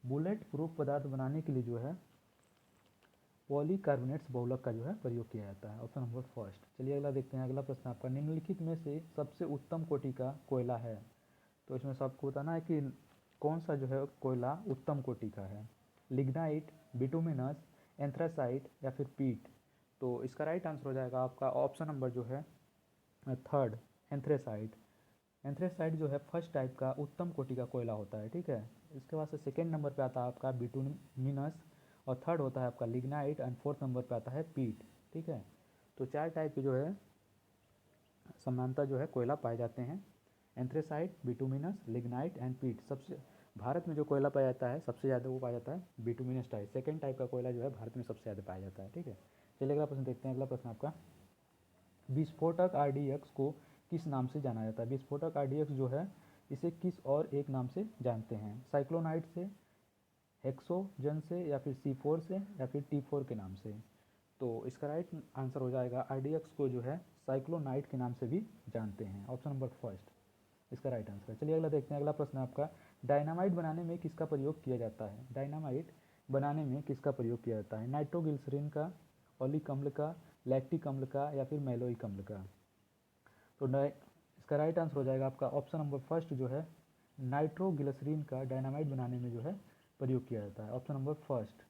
बुलेट प्रूफ पदार्थ बनाने के लिए जो है पॉलीकार्बोनेट्स बहुलक का जो है प्रयोग किया जाता है। Option number 1। चलिए अगला देखते हैं। अगला प्रश्न आपका, निम्नलिखित में से सबसे उत्तम कोटि का कोयला है? तो इसमें सबको बताना है कि कौन सा जो है कोयला उत्तम कोटि का है। लिग्नाइट, बिटुमिनस, एंथ्रासाइट या फिर पीट। तो इसका राइट आंसर हो जाएगा आपका ऑप्शन नंबर जो है 3 एंथ्रेसाइट। एंथ्रेसाइट जो है फर्स्ट टाइप का उत्तम कोटि का कोयला होता है। ठीक है, इसके बाद से सेकेंड नंबर पे आता है आपका बिटुमिनस और थर्ड होता है आपका लिग्नाइट एंड फोर्थ नंबर पे आता है पीट। ठीक है, तो 4 टाइप के जो है समानता जो है कोयला पाए जाते हैं, एंथ्रेसाइट, बिटुमिनस, लिग्नाइट एंड पीट। सबसे भारत में जो कोयला पाया जाता है सबसे ज़्यादा वो पाया जाता है बिटुमिनस टाइप। सेकेंड टाइप का कोयला जो है भारत में सबसे ज़्यादा पाया जाता है। ठीक है, चलिए अगला प्रश्न देखते हैं। अगला प्रश्न आपका, विस्फोटक आरडीएक्स को किस नाम से जाना जाता है? विस्फोटक आरडीएक्स जो है इसे किस और एक नाम से जानते हैं? साइक्लोनाइट से, हेक्सोजन से या फिर C4 से या फिर T4 के नाम से। तो इसका राइट आंसर हो जाएगा आरडीएक्स को जो है साइक्लोनाइट के नाम से भी जानते हैं। ऑप्शन नंबर 1 इसका राइट आंसर है। चलिए अगला देखते हैं। अगला प्रश्न आपका, डायनामाइट बनाने में किसका प्रयोग किया जाता है? डायनामाइट बनाने में किसका प्रयोग किया जाता है? नाइट्रोग्लिसरीन का, ओलिक अम्ल का, लैक्टिक अम्ल का या फिर मैलोइक अम्ल का। तो इसका राइट आंसर हो जाएगा आपका ऑप्शन नंबर 1 जो है नाइट्रोग्लिसरीन का डायनामाइट बनाने में जो है प्रयोग किया जाता है। Option number 1।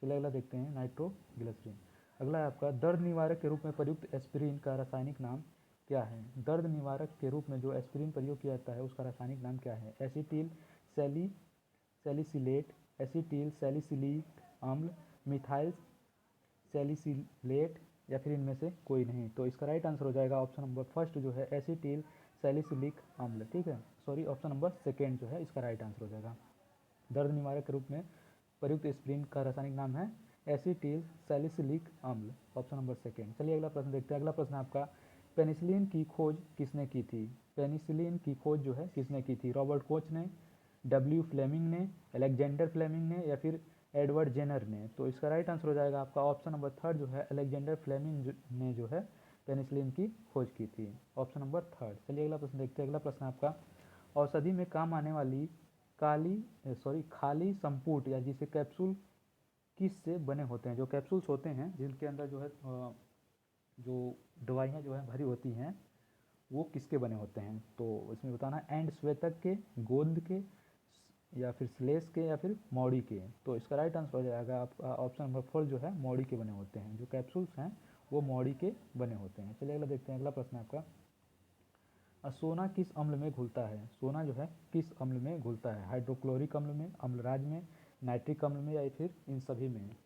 चलिए अगला देखते हैं, नाइट्रोग्लिसरीन। अगला है आपका, दर्द निवारक के रूप में प्रयुक्त एस्पिरिन का रासायनिक नाम क्या है? दर्द निवारक के रूप में जो एस्पिरिन प्रयोग किया जाता है उसका रासायनिक नाम क्या है? एसिटिल सैलिसिलेट, एसिटिल सैलिसिलिक अम्ल, मिथाइल सैलिसिलेट या फिर इनमें से कोई नहीं। तो इसका राइट आंसर हो जाएगा ऑप्शन नंबर 1 जो है एसिटिल सैलिसिलिक अम्ल। ठीक है, सॉरी ऑप्शन नंबर 2 जो है इसका राइट आंसर हो जाएगा। दर्द निवारक के रूप में प्रयुक्त एस्पिरिन का रासायनिक नाम है एसिटिल सैलिसिलिक अम्ल। Option number 2। चलिए अगला प्रश्न देखते हैं। अगला प्रश्न आपका, पेनिसिलिन की खोज किसने की थी? पेनिसिलिन की खोज जो है किसने की थी? रॉबर्ट कोच ने, डब्ल्यू फ्लेमिंग ने, अलेक्जेंडर फ्लेमिंग ने या फिर एडवर्ड जेनर ने। तो इसका राइट आंसर हो जाएगा आपका ऑप्शन नंबर 3 जो है अलेक्जेंडर फ्लेमिंग ने जो है पेनिसिलिन की खोज की थी? Option number third. चलिए अगला प्रश्न देखते हैं। अगला प्रश्न आपका, औषधि में काम आने वाली खाली संपुट या जिसे कैप्सूल किस से बने होते हैं? जो कैप्सूल्स होते हैं जिनके अंदर जो है जो दवाइयाँ जो है भरी होती हैं वो किसके बने होते हैं? तो इसमें बताना एंड श्वेतक के, गोंद के, या फिर श्लेष के, या फिर मौड़ी के। तो इसका राइट आंसर हो जाएगा आपका ऑप्शन नंबर 4 जो है मौड़ी के बने होते हैं। जो कैप्सूल्स हैं वो मौड़ी के बने होते हैं। चलिए अगला देखते हैं। अगला प्रश्न आपका, सोना किस अम्ल में घुलता है? सोना जो है किस अम्ल में घुलता है? हाइड्रोक्लोरिक अम्ल में, अम्लराज में, नाइट्रिक अम्ल में, या फिर इन सभी में?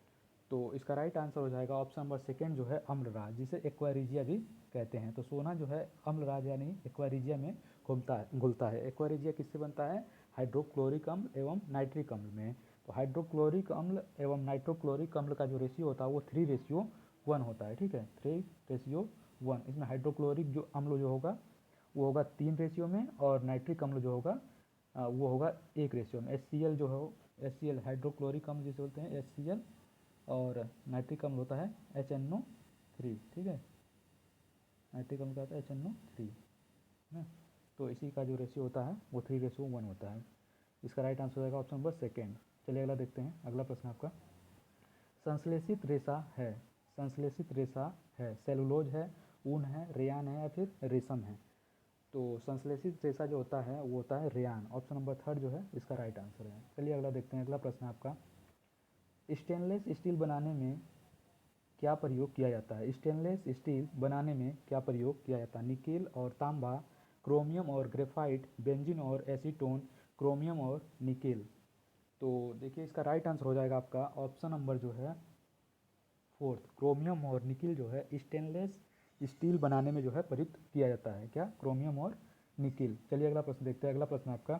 तो इसका राइट आंसर हो जाएगा ऑप्शन नंबर सेकेंड जो है अम्लराज, जिसे एक्वारिजिया भी कहते हैं। तो सोना जो है अम्लराज यानी एक्वारिजिया में घुलता है। एक्वारिजिया किससे बनता है? हाइड्रोक्लोरिक अम्ल एवं नाइट्रिक अम्ल में। तो हाइड्रोक्लोरिक अम्ल एवं नाइट्रोक्लोरिक अम्ल का जो रेशियो होता है वो 3:1 होता है। ठीक है, 3:1। इसमें हाइड्रोक्लोरिक जो अम्ल जो होगा वो होगा 3 रेशियो में, और नाइट्रिक अम्ल जो होगा वो होगा 1 रेशियो में। HCl जो हो, HCl हाइड्रोक्लोरिक अम्ल जिसे बोलते हैं HCl, और नाइट्रिक अम्ल होता है HNO3। ठीक है, नाइट्रिक अम्ल का होता है HNO3 ना। तो इसी का जो रेशियो होता है वो 3:1 होता है। इसका राइट आंसर होगा ऑप्शन नंबर सेकेंड। चलिए अगला देखते हैं। अगला प्रश्न आपका, संश्लेषित रेशा है, संश्लेषित रेशा है सेलुलोज है, ऊन है, रेयान है, या फिर रेशम है? तो संश्लेषित रेशा जो होता है वो होता है रेयान। ऑप्शन नंबर थर्ड जो है इसका राइट आंसर है। चलिए अगला देखते हैं। अगला प्रश्न आपका, स्टेनलेस स्टील बनाने में क्या प्रयोग किया जाता है? स्टेनलेस स्टील बनाने में क्या प्रयोग किया जाता है? निकेल और तांबा, क्रोमियम और ग्रेफाइट, बेंजीन और एसीटोन, क्रोमियम और निकेल? तो देखिए इसका राइट आंसर हो जाएगा आपका ऑप्शन नंबर जो है फोर्थ, क्रोमियम और निकेल जो है स्टेनलेस स्टील बनाने में जो है प्रयुक्त किया जाता है। क्या? क्रोमियम और निकेल। चलिए अगला प्रश्न देखते हैं। अगला प्रश्न आपका,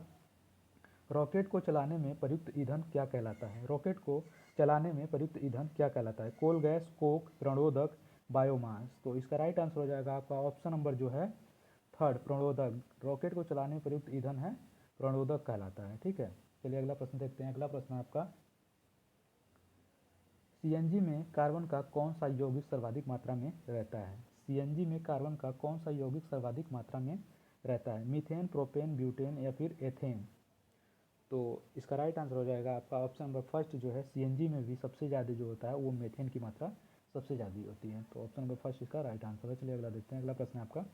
रॉकेट को चलाने में प्रयुक्त ईंधन क्या कहलाता है? रॉकेट को चलाने में प्रयुक्त ईंधन क्या कहलाता है? कोल गैस, कोक, प्रणोदक, बायोमास? तो इसका राइट आंसर हो जाएगा आपका ऑप्शन नंबर जो है थर्ड, प्रणोदक। रॉकेट को चलाने में प्रयुक्त ईंधन है प्रणोदक कहलाता है। ठीक है, चलिए अगला प्रश्न देखते हैं। अगला प्रश्न आपका, सीएनजी में कार्बन का कौन सा यौगिक सर्वाधिक मात्रा में रहता है? सीएनजी में कार्बन का कौन सा यौगिक सर्वाधिक मात्रा में रहता है? मीथेन, प्रोपेन, ब्यूटेन, या फिर एथेन? तो इसका राइट आंसर हो जाएगा आपका ऑप्शन नंबर फर्स्ट जो है सीएनजी में भी सबसे ज़्यादा जो होता है वो मीथेन की मात्रा सबसे ज़्यादा होती है। तो ऑप्शन नंबर फर्स्ट इसका राइट आंसर है। चलिए अगला देखते हैं। अगला प्रश्न आपका,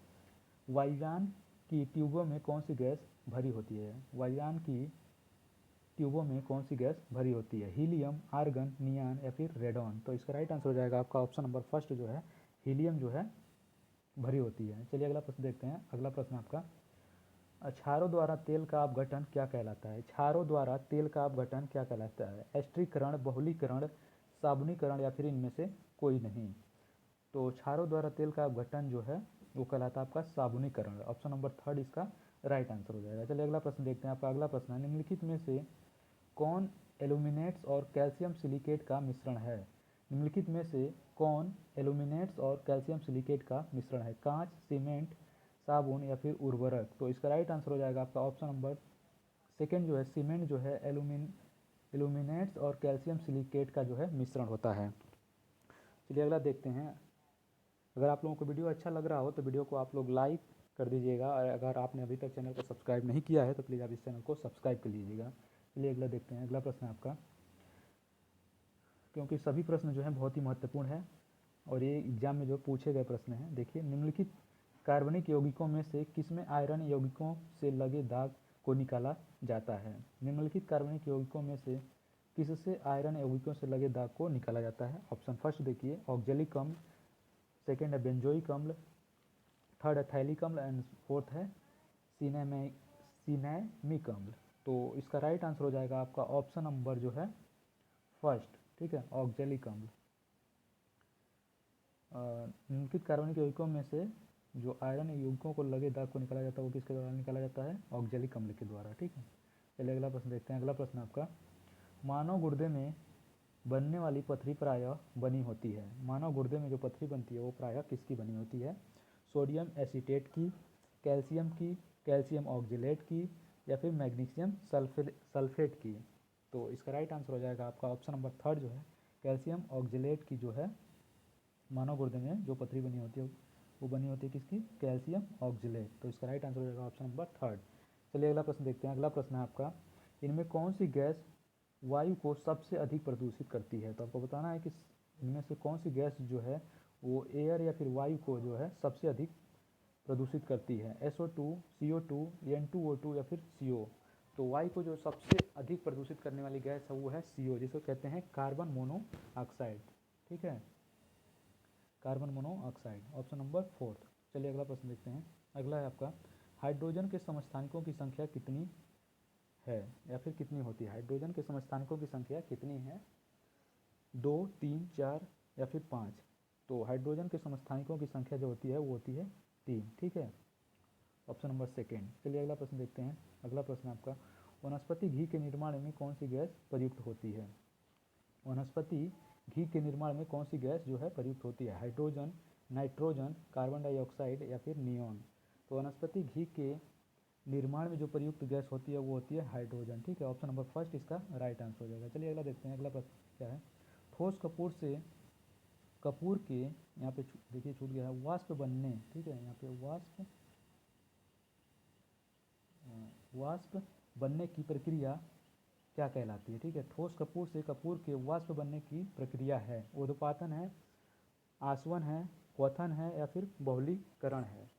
वायुयान की ट्यूबों में कौन सी गैस भरी होती है? वायुयान की ट्यूबों में कौन सी गैस भरी होती है? हीलियम, आर्गन, नियान, या फिर रेडॉन? तो इसका राइट आंसर हो जाएगा आपका ऑप्शन नंबर फर्स्ट जो है हीलियम जो है भरी होती है। चलिए अगला प्रश्न देखते हैं। अगला प्रश्न आपका, क्षारों द्वारा तेल का अपघटन क्या कहलाता है? क्षारों द्वारा तेल का अपघटन क्या कहलाता है? एस्ट्रीकरण, बहुलीकरण, साबुनीकरण, या फिर इनमें से कोई नहीं? तो क्षारों द्वारा तेल का अपघटन जो है वो कहलाता है आपका साबुनीकरण। ऑप्शन नंबर थर्ड इसका राइट आंसर हो जाएगा। चलिए अगला प्रश्न देखते हैं। आपका अगला प्रश्न है, निम्नलिखित में से कौन एल्यूमिनेट्स और कैल्शियम सिलिकेट का मिश्रण है? निम्नलिखित में से कौन एल्यूमिनेट्स और कैल्शियम सिलिकेट का मिश्रण है? कांच, सीमेंट, साबुन, या फिर उर्वरक? तो इसका राइट आंसर हो जाएगा आपका ऑप्शन नंबर सेकेंड जो है सीमेंट जो है एल्यूमिनेट्स और कैल्शियम सिलिकेट का जो है मिश्रण होता है। चलिए अगला देखते हैं। अगर आप लोगों को वीडियो अच्छा लग रहा हो तो वीडियो को आप लोग लाइक कर दीजिएगा, और अगर आपने अभी तक चैनल को सब्सक्राइब नहीं किया है तो प्लीज़ आप इस चैनल को सब्सक्राइब कर लीजिएगा। चलिए अगला देखते हैं। अगला प्रश्न आपका, क्योंकि सभी प्रश्न जो हैं बहुत ही महत्वपूर्ण है और ये एग्जाम में जो पूछे गए प्रश्न हैं। देखिए, निम्नलिखित कार्बनिक यौगिकों में से किसमें आयरन यौगिकों से लगे दाग को निकाला जाता है? निम्नलिखित कार्बनिक यौगिकों में से किससे आयरन यौगिकों से लगे दाग को निकाला जाता है? ऑप्शन फर्स्ट देखिए, ऑक्जेलिक अम्ल, सेकेंड है बेंजोइक अम्ल, थर्ड है थैलिक अम्ल, एंड फोर्थ है सिनैमिक अम्ल। तो इसका राइट आंसर हो जाएगा आपका ऑप्शन नंबर जो है फर्स्ट। ठीक है, ऑक्जेलिक अम्ल। निम्नलिखित कार्बनिक यौगिकों में से जो आयरन यौगिकों को लगे दाग को निकाला जाता है वो किसके द्वारा निकाला जाता है? ऑक्जेलिक अम्ल के द्वारा। ठीक है, चलिए अगला प्रश्न देखते हैं। अगला प्रश्न आपका, मानव गुर्दे में बनने वाली पथरी प्रायः बनी होती है? मानव गुर्दे में जो पथरी बनती है वो प्रायः किसकी बनी होती है? सोडियम एसीटेट की, कैल्शियम की, कैल्शियम ऑक्जेलेट की, या फिर मैग्नीशियम सल्फेट की? तो इसका राइट आंसर हो जाएगा आपका ऑप्शन नंबर थर्ड जो है कैल्शियम ऑक्जेलेट की जो है मानव गुर्दे में जो पथरी बनी होती है वो बनी होती है किसकी, कैल्शियम ऑक्जेलेट। तो इसका राइट आंसर हो जाएगा ऑप्शन नंबर थर्ड। चलिए अगला प्रश्न देखते हैं। अगला प्रश्न है आपका, इनमें कौन सी गैस वायु को सबसे अधिक प्रदूषित करती है। तो आपको बताना है कि इनमें से कौन सी गैस जो है वो एयर या फिर वायु को जो है सबसे अधिक प्रदूषित करती है, SO2, CO2, N2O2 या फिर CO। तो वायु को जो सबसे अधिक प्रदूषित करने वाली गैस है वो है CO, जिसको कहते हैं कार्बन मोनोऑक्साइड। ठीक है, carbon monoxide, option number fourth. चलिए अगला प्रश्न देखते हैं। अगला है आपका, हाइड्रोजन के समस्थानिकों की संख्या कितनी है या फिर कितनी होती है। हाइड्रोजन के समस्थानिकों की संख्या कितनी है, 2, 3, 4 या फिर 5। तो हाइड्रोजन के समस्थानिकों की संख्या जो होती है वो होती है 3। ठीक है, ऑप्शन नंबर सेकेंड। चलिए अगला प्रश्न देखते हैं। अगला प्रश्न आपका, वनस्पति घी के निर्माण में कौन सी गैस प्रयुक्त होती है। वनस्पति घी के निर्माण में कौन सी गैस जो है प्रयुक्त होती है, हाइड्रोजन, नाइट्रोजन, कार्बन डाइऑक्साइड या फिर नियॉन। तो वनस्पति घी के निर्माण में जो प्रयुक्त गैस होती है वो होती है हाइड्रोजन। ठीक है, ऑप्शन नंबर फर्स्ट इसका राइट आंसर हो जाएगा। चलिए अगला देखते हैं। अगला प्रश्न क्या है, ठोस कपूर के यहाँ पे देखिए छूट गया है, वाष्प बनने। ठीक है, यहाँ पे वाष्प बनने की प्रक्रिया क्या कहलाती है। ठीक है, ठोस कपूर से कपूर के वाष्प बनने की प्रक्रिया है, ऊर्ध्वपातन है, आसवन है, क्वथन है या फिर बहुलीकरण है।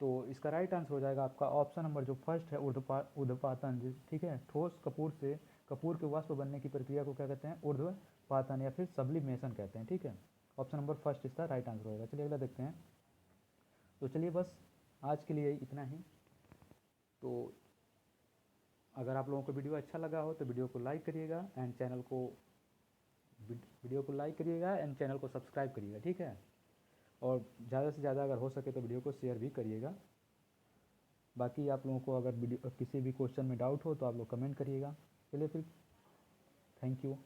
तो इसका राइट आंसर हो जाएगा आपका ऑप्शन नंबर जो फर्स्ट है, ऊर्ध्वपातन। ठीक है, ठोस कपूर से कपूर के वाष्प बनने की प्रक्रिया को क्या कहते हैं, ऊर्ध्वपातन या फिर सब्लिमेशन कहते हैं। ठीक है, ऑप्शन नंबर फर्स्ट इसका राइट आंसर होगा। चलिए अगला देखते हैं। तो चलिए बस आज के लिए इतना ही। तो अगर आप लोगों को वीडियो अच्छा लगा हो तो वीडियो को लाइक करिएगा एंड चैनल को सब्सक्राइब करिएगा। ठीक है, और ज़्यादा से ज़्यादा अगर हो सके तो वीडियो को शेयर भी करिएगा। बाकी आप लोगों को अगर वीडियो किसी भी क्वेश्चन में डाउट हो तो आप लोग कमेंट करिएगा। चलिए फिर, थैंक यू।